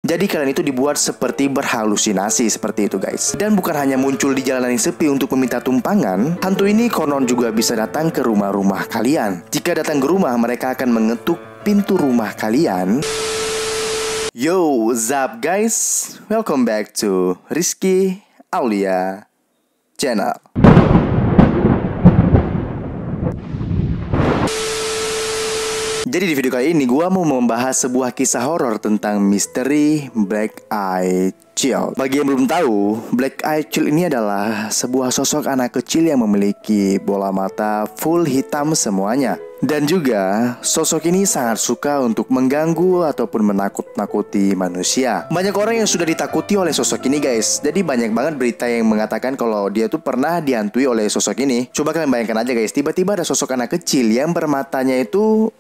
Jadi kalian itu dibuat seperti berhalusinasi seperti itu guys. Dan bukan hanya muncul di jalanan yang sepi untuk meminta tumpangan, hantu ini konon juga bisa datang ke rumah-rumah kalian. Jika datang ke rumah, mereka akan mengetuk pintu rumah kalian. Yo, what's up guys? Welcome back to Rizky Aulia Channel. Jadi di video kali ini gue mau membahas sebuah kisah horor tentang misteri Black Eye Child. Bagi yang belum tahu, Black Eye Child ini adalah sebuah sosok anak kecil yang memiliki bola mata full hitam semuanya. Dan juga sosok ini sangat suka untuk mengganggu ataupun menakut-nakuti manusia. Banyak orang yang sudah ditakuti oleh sosok ini guys. Jadi banyak banget berita yang mengatakan kalau dia tuh pernah dihantui oleh sosok ini. Coba kalian bayangkan aja guys, tiba-tiba ada sosok anak kecil yang matanya tuh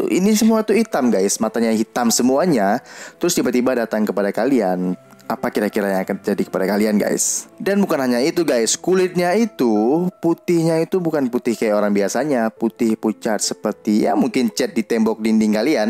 ini semua tuh hitam guys. Matanya hitam semuanya. Terus tiba-tiba datang kepada kalian. Apa kira-kira yang akan terjadi kepada kalian guys? Dan bukan hanya itu guys, kulitnya itu putihnya itu bukan putih kayak orang biasanya, putih pucat seperti ya mungkin cat di tembok dinding kalian.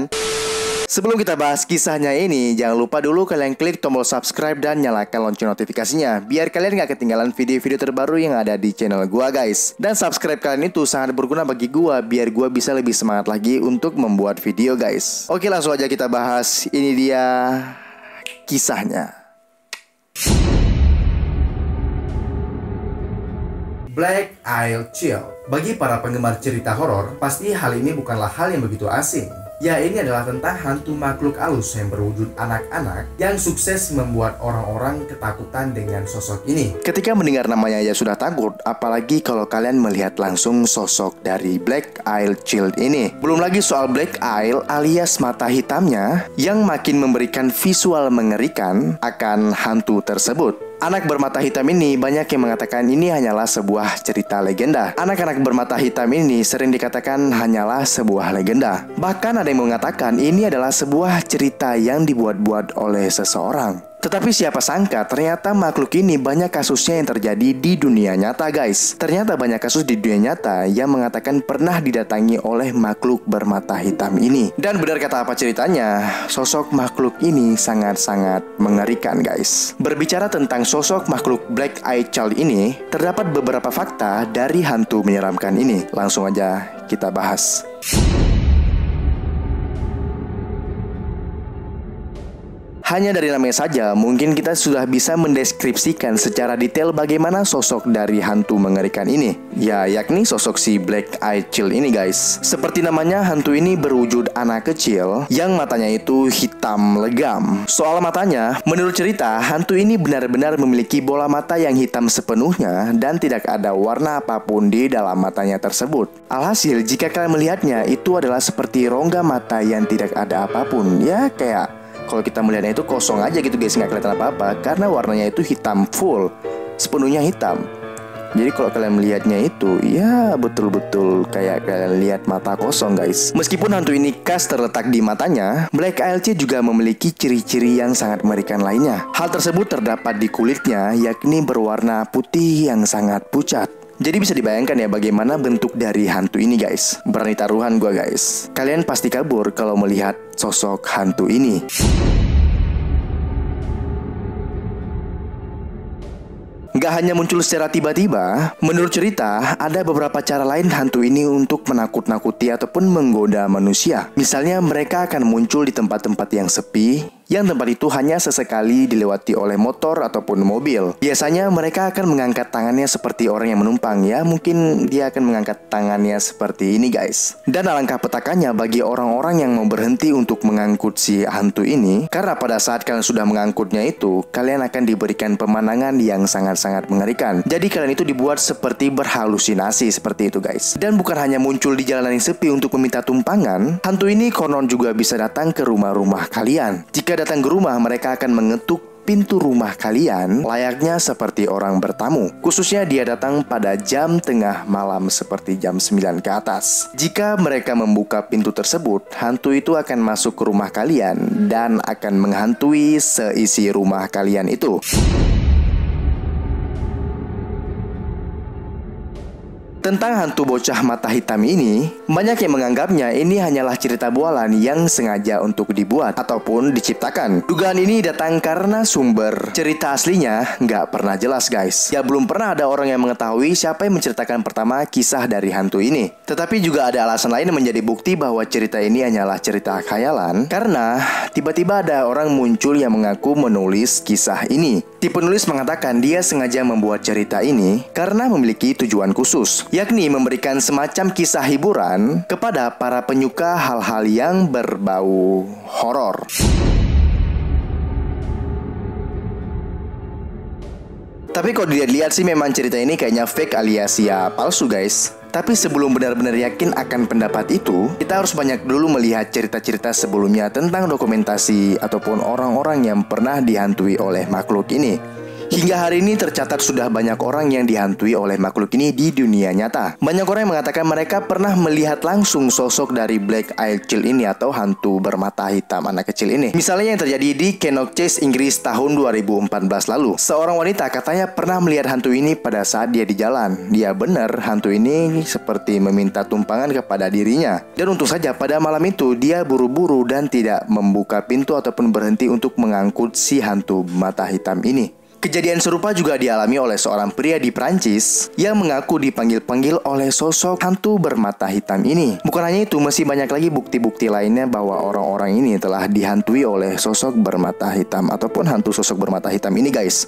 Sebelum kita bahas kisahnya ini, jangan lupa dulu kalian klik tombol subscribe dan nyalakan lonceng notifikasinya, biar kalian gak ketinggalan video-video terbaru yang ada di channel gua guys. Dan subscribe kalian itu sangat berguna bagi gua, biar gua bisa lebih semangat lagi untuk membuat video guys. Oke, langsung aja kita bahas. Ini dia kisahnya. Black Eye Child. Bagi para penggemar cerita horor, pasti hal ini bukanlah hal yang begitu asing. Ya, ini adalah tentang hantu makhluk halus yang berwujud anak-anak yang sukses membuat orang-orang ketakutan dengan sosok ini. Ketika mendengar namanya ya sudah takut, apalagi kalau kalian melihat langsung sosok dari Black Eye Child ini. Belum lagi soal Black Eye alias mata hitamnya yang makin memberikan visual mengerikan akan hantu tersebut. Anak bermata hitam ini banyak yang mengatakan ini hanyalah sebuah cerita legenda. Anak-anak bermata hitam ini sering dikatakan hanyalah sebuah legenda. Bahkan ada yang mengatakan ini adalah sebuah cerita yang dibuat-buat oleh seseorang. Tetapi siapa sangka ternyata makhluk ini banyak kasusnya yang terjadi di dunia nyata guys. Ternyata banyak kasus di dunia nyata yang mengatakan pernah didatangi oleh makhluk bermata hitam ini. Dan benar kata apa ceritanya, sosok makhluk ini sangat-sangat mengerikan guys. Berbicara tentang sosok makhluk Black Eye Child ini, terdapat beberapa fakta dari hantu menyeramkan ini. Langsung aja kita bahas. Hanya dari namanya saja, mungkin kita sudah bisa mendeskripsikan secara detail bagaimana sosok dari hantu mengerikan ini. Ya, yakni sosok si Black Eye Child ini guys. Seperti namanya, hantu ini berwujud anak kecil yang matanya itu hitam legam. Soal matanya, menurut cerita, hantu ini benar-benar memiliki bola mata yang hitam sepenuhnya dan tidak ada warna apapun di dalam matanya tersebut. Alhasil, jika kalian melihatnya, itu adalah seperti rongga mata yang tidak ada apapun. Ya, kayak kalau kita melihatnya itu kosong aja gitu guys, nggak kelihatan apa-apa karena warnanya itu hitam full, sepenuhnya hitam. Jadi kalau kalian melihatnya itu ya betul-betul kayak kalian lihat mata kosong guys. Meskipun hantu ini khas terletak di matanya, Black Eye Child juga memiliki ciri-ciri yang sangat mengerikan lainnya. Hal tersebut terdapat di kulitnya, yakni berwarna putih yang sangat pucat. Jadi bisa dibayangkan ya bagaimana bentuk dari hantu ini guys. Berani taruhan gua guys, kalian pasti kabur kalau melihat sosok hantu ini. Gak hanya muncul secara tiba-tiba, menurut cerita ada beberapa cara lain hantu ini untuk menakut-nakuti ataupun menggoda manusia. Misalnya mereka akan muncul di tempat-tempat yang sepi, yang tempat itu hanya sesekali dilewati oleh motor ataupun mobil. Biasanya mereka akan mengangkat tangannya seperti orang yang menumpang ya. Mungkin dia akan mengangkat tangannya seperti ini guys. Dan alangkah petakannya bagi orang-orang yang mau berhenti untuk mengangkut si hantu ini, karena pada saat kalian sudah mengangkutnya itu, kalian akan diberikan pemandangan yang sangat-sangat mengerikan. Jadi kalian itu dibuat seperti berhalusinasi seperti itu guys. Dan bukan hanya muncul di jalanan yang sepi untuk meminta tumpangan, hantu ini konon juga bisa datang ke rumah-rumah kalian. Jika datang ke rumah, mereka akan mengetuk pintu rumah kalian layaknya seperti orang bertamu. Khususnya dia datang pada jam tengah malam seperti jam 9 ke atas. Jika mereka membuka pintu tersebut, hantu itu akan masuk ke rumah kalian dan akan menghantui seisi rumah kalian itu. Tentang hantu bocah mata hitam ini, banyak yang menganggapnya ini hanyalah cerita bualan yang sengaja untuk dibuat ataupun diciptakan. Dugaan ini datang karena sumber cerita aslinya nggak pernah jelas guys. Ya belum pernah ada orang yang mengetahui siapa yang menceritakan pertama kisah dari hantu ini. Tetapi juga ada alasan lain yang menjadi bukti bahwa cerita ini hanyalah cerita khayalan, karena tiba-tiba ada orang muncul yang mengaku menulis kisah ini. Si penulis mengatakan dia sengaja membuat cerita ini karena memiliki tujuan khusus, yakni memberikan semacam kisah hiburan kepada para penyuka hal-hal yang berbau horor. Tapi kalau dilihat-lihat sih memang cerita ini kayaknya fake alias ya palsu guys. Tapi sebelum benar-benar yakin akan pendapat itu, kita harus banyak dulu melihat cerita-cerita sebelumnya tentang dokumentasi ataupun orang-orang yang pernah dihantui oleh makhluk ini. Hingga hari ini tercatat sudah banyak orang yang dihantui oleh makhluk ini di dunia nyata. Banyak orang yang mengatakan mereka pernah melihat langsung sosok dari Black Eyed Child ini atau hantu bermata hitam anak kecil ini. Misalnya yang terjadi di Cannock Chase, Inggris tahun 2014 lalu. Seorang wanita katanya pernah melihat hantu ini pada saat dia di jalan. Dia benar, hantu ini seperti meminta tumpangan kepada dirinya. Dan untung saja pada malam itu dia buru-buru dan tidak membuka pintu ataupun berhenti untuk mengangkut si hantu mata hitam ini. Kejadian serupa juga dialami oleh seorang pria di Prancis yang mengaku dipanggil-panggil oleh sosok hantu bermata hitam ini. Bukan hanya itu, masih banyak lagi bukti-bukti lainnya bahwa orang-orang ini telah dihantui oleh sosok bermata hitam ataupun hantu sosok bermata hitam ini guys.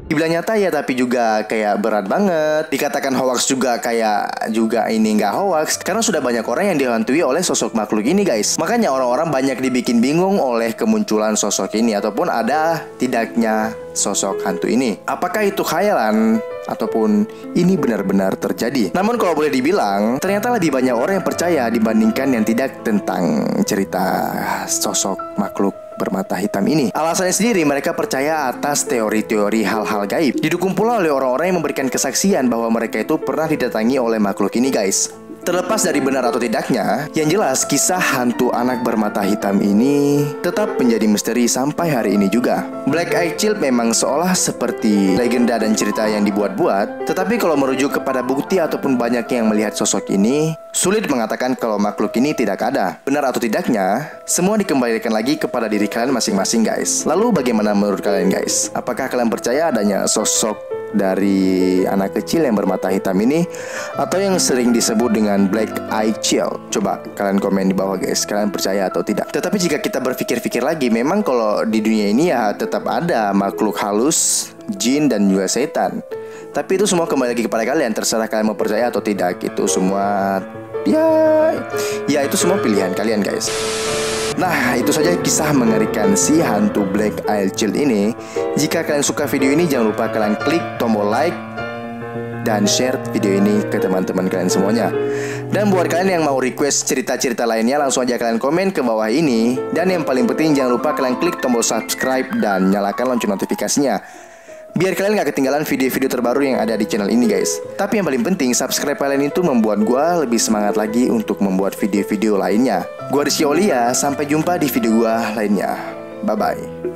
Dibilang nyata ya tapi juga kayak berat banget. Dikatakan hoax juga kayak juga ini nggak hoax, karena sudah banyak orang yang dihantui oleh sosok makhluk ini guys. Makanya orang-orang banyak dibikin bingung oleh kemunculan sosok ini ataupun ada tidaknya sosok hantu ini. Apakah itu khayalan ataupun ini benar-benar terjadi? Namun kalau boleh dibilang, ternyata lebih banyak orang yang percaya dibandingkan yang tidak tentang cerita sosok makhluk bermata hitam ini. Alasannya sendiri, mereka percaya atas teori-teori hal-hal gaib. Didukung pula oleh orang-orang yang memberikan kesaksian bahwa mereka itu pernah didatangi oleh makhluk ini guys. Terlepas dari benar atau tidaknya, yang jelas kisah hantu anak bermata hitam ini tetap menjadi misteri sampai hari ini juga. Black Eyed Child memang seolah seperti legenda dan cerita yang dibuat-buat, tetapi kalau merujuk kepada bukti ataupun banyak yang melihat sosok ini, sulit mengatakan kalau makhluk ini tidak ada. Benar atau tidaknya, semua dikembalikan lagi kepada diri kalian masing-masing guys. Lalu bagaimana menurut kalian guys? Apakah kalian percaya adanya sosok dari anak kecil yang bermata hitam ini atau yang sering disebut dengan Black Eyed Child? Coba kalian komen di bawah guys, kalian percaya atau tidak. Tetapi jika kita berpikir-pikir lagi, memang kalau di dunia ini ya tetap ada makhluk halus, jin dan juga setan. Tapi itu semua kembali lagi kepada kalian, terserah kalian mau percaya atau tidak. Itu semua ya itu semua pilihan kalian guys. Nah, itu saja kisah mengerikan si hantu Black Eyed Child ini. Jika kalian suka video ini, jangan lupa kalian klik tombol like dan share video ini ke teman-teman kalian semuanya. Dan buat kalian yang mau request cerita-cerita lainnya, langsung aja kalian komen ke bawah ini. Dan yang paling penting, jangan lupa kalian klik tombol subscribe dan nyalakan lonceng notifikasinya, biar kalian gak ketinggalan video-video terbaru yang ada di channel ini guys. Tapi yang paling penting, subscribe kalian itu membuat gue lebih semangat lagi untuk membuat video-video lainnya. Gue Rizky Aulia, sampai jumpa di video gue lainnya. Bye-bye.